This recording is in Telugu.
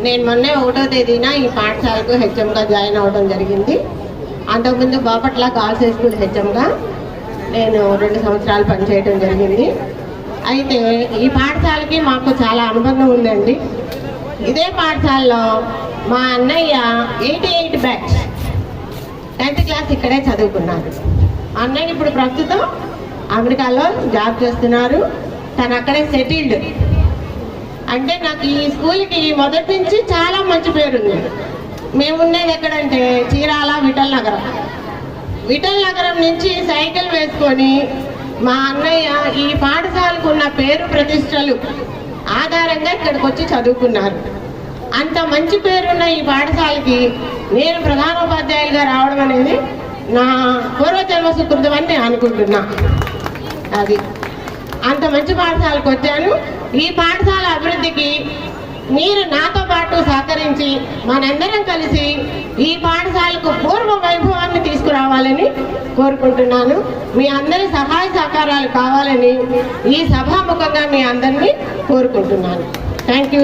నేను మొన్నే 1వ తేదీన ఈ పాఠశాలకు హెచ్ఎంగా జాయిన్ అవ్వడం జరిగింది. అంతకుముందు బాపట్ల గర్ల్స్ హై స్కూల్ హెచ్ఎంగా నేను 2 సంవత్సరాలు పనిచేయడం జరిగింది. అయితే ఈ పాఠశాలకి మాకు చాలా అనుబంధం ఉందండి. ఇదే పాఠశాలలో మా అన్నయ్య 88 బ్యాచ్ 10th క్లాస్ ఇక్కడే చదువుకున్నారు. అన్నయ్య ఇప్పుడు ప్రస్తుతం అమెరికాలో జాబ్ చేస్తున్నారు. తను అక్కడే సెటిల్డ్. అంటే నాకు ఈ స్కూల్కి మొదటి నుంచి చాలా మంచి పేరుంది. మేము ఉండేది ఎక్కడంటే చీరాల విఠల్ నగరం. విఠల్ నగరం నుంచి సైకిల్ వేసుకొని మా అన్నయ్య ఈ పాఠశాలకు ఉన్న పేరు ప్రతిష్టలు ఆధారంగా ఇక్కడికి వచ్చి చదువుకున్నారు. అంత మంచి పేరున్న ఈ పాఠశాలకి నేను ప్రధానోపాధ్యాయులుగా రావడం అనేది నా పూర్వజన్మ సుకృతం అని నేను అనుకుంటున్నా. అది అంత మంచి పాఠశాలకు వచ్చాను. ఈ పాఠశాల అభివృద్ధికి మీరు నాతో పాటు సహకరించి మనందరం కలిసి ఈ పాఠశాలకు పూర్వ వైభవాన్ని తీసుకురావాలని కోరుకుంటున్నాను. మీ అందరి సహాయ సహకారాలు కావాలని ఈ సభాముఖంగా మీ అందరినీ కోరుకుంటున్నాను. Thank you.